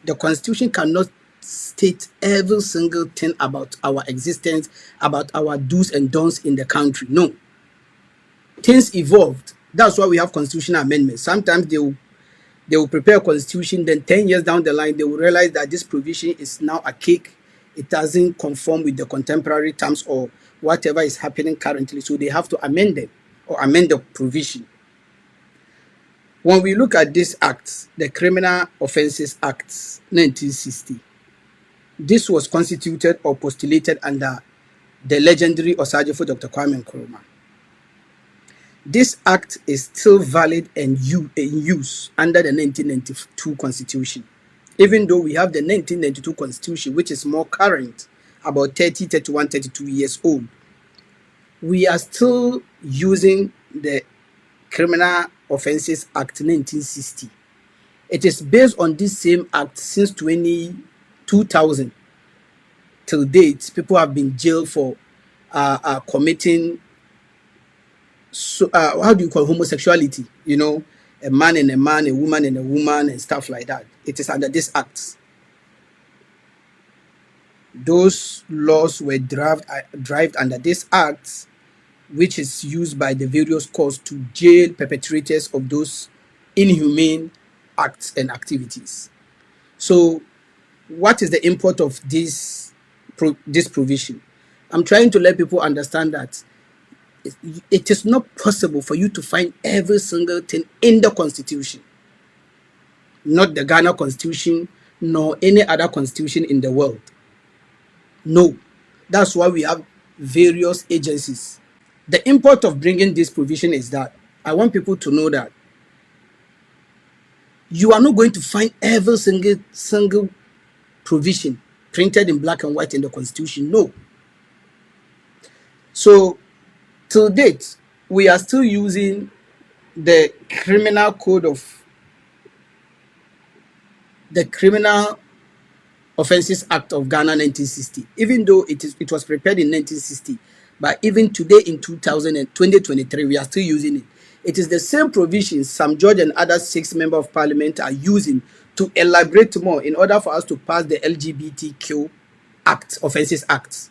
The Constitution cannot state every single thing about our existence, about our do's and don'ts in the country. No. Things evolved. That's why we have constitutional amendments. Sometimes they will prepare a constitution, then 10 years down the line, they will realize that this provision is now archaic. It doesn't conform with the contemporary terms or whatever is happening currently. So they have to amend it or amend the provision. When we look at this act, the Criminal Offences Act 1960, this was constituted or postulated under the legendary Osagyefo Dr. Kwame Nkrumah. This act is still valid and in use under the 1992 Constitution. Even though we have the 1992 Constitution, which is more current, about 30, 31, 32 years old, we are still using the Criminal Offences Act 1960. It is based on this same act since 2000. Till date, people have been jailed for committing, how do you call homosexuality? You know, a man and a man, a woman and a woman, and stuff like that. It is under this act. Those laws were derived under this act, which is used by the various courts to jail perpetrators of those inhumane acts and activities. So, what is the import of this provision? I'm trying to let people understand that it is not possible for you to find every single thing in the Constitution, not the Ghana Constitution, nor any other constitution in the world. No, that's why we have various agencies. The import of bringing this provision is that I want people to know that you are not going to find every single provision printed in black and white in the Constitution. No. So, till date, we are still using the Criminal Offences Act of Ghana 1960, even though it was prepared in 1960, but even today in 2023, we are still using it. It is the same provisions Sam George and other 6 members of parliament are using to elaborate more in order for us to pass the LGBTQ Offences Act.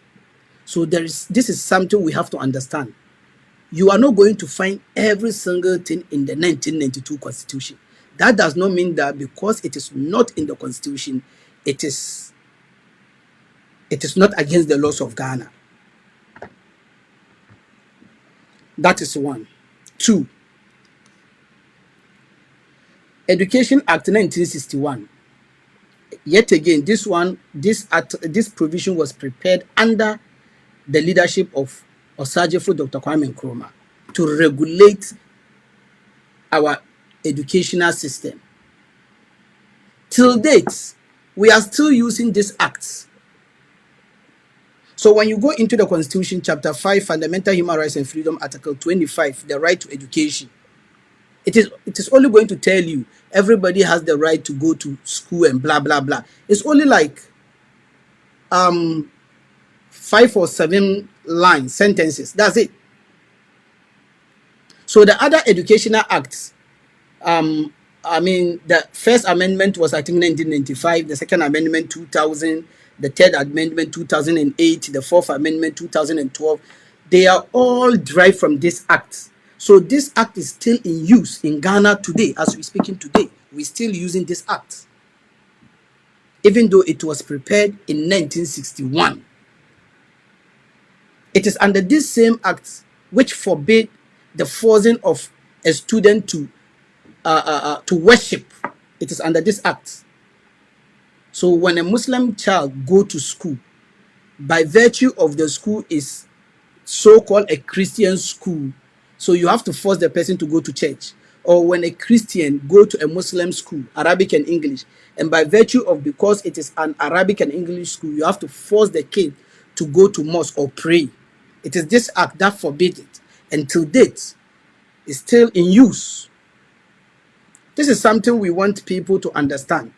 So this is something we have to understand. You are not going to find every single thing in the 1992 Constitution. That does not mean that because it is not in the Constitution, it is not against the laws of Ghana. That is one. 2. Education Act 1961. Yet again, this provision was prepared under the leadership of Osagyefo Dr. Kwame Nkrumah to regulate our educational system. Till date, we are still using this act. So when you go into the Constitution, Chapter 5, Fundamental Human Rights and Freedom, Article 25, the right to education, it is only going to tell you everybody has the right to go to school and blah, blah, blah. It's only like 5 or 7 sentences. That's it. So the other educational acts, the first amendment was, I think, 1995, the second amendment, 2000, the third amendment, 2008, the fourth amendment, 2012. They are all derived from this act. So this act is still in use in Ghana today, as we're speaking today. We're still using this act, even though it was prepared in 1961. It is under this same act which forbade the forcing of a student to worship. It is under this act. So when a Muslim child go to school, by virtue of the school is so-called a Christian school, so you have to force the person to go to church. Or when a Christian go to a Muslim school, Arabic and English, and by virtue of because it is an Arabic and English school, you have to force the kid to go to mosque or pray. It is this act that forbids it. And till date, it's still in use. This is something we want people to understand.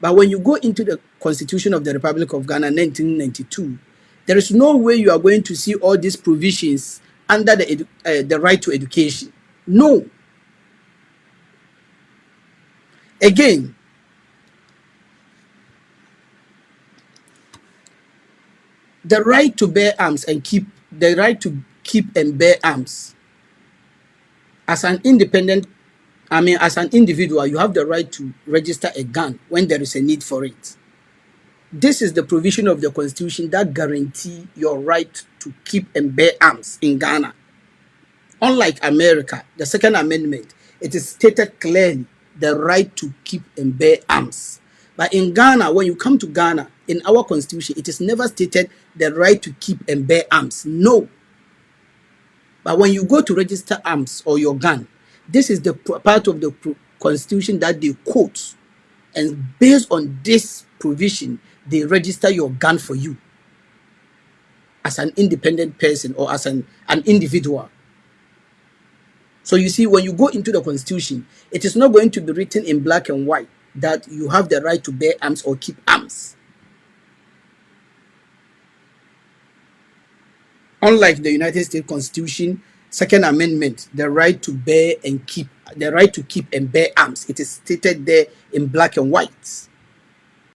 But when you go into the Constitution of the Republic of Ghana 1992, there is no way you are going to see all these provisions under the right to education. No. Again, The right to bear arms and keep the right to keep and bear arms as an independent, as an individual, you have the right to register a gun when there is a need for it. This is the provision of the Constitution that guarantee your right to keep and bear arms in Ghana. Unlike America, the Second Amendment, it is stated clearly the right to keep and bear arms. But in Ghana, when you come to Ghana, in our Constitution, it is never stated the right to keep and bear arms. No. But when you go to register arms or your gun, this is the part of the Constitution that they quote. And based on this provision, they register your gun for you as an independent person or as an individual. So you see, when you go into the Constitution, it is not going to be written in black and white that you have the right to bear arms or keep arms. Unlike the United States Constitution, Second Amendment, the right to keep and bear arms, it is stated there in black and white.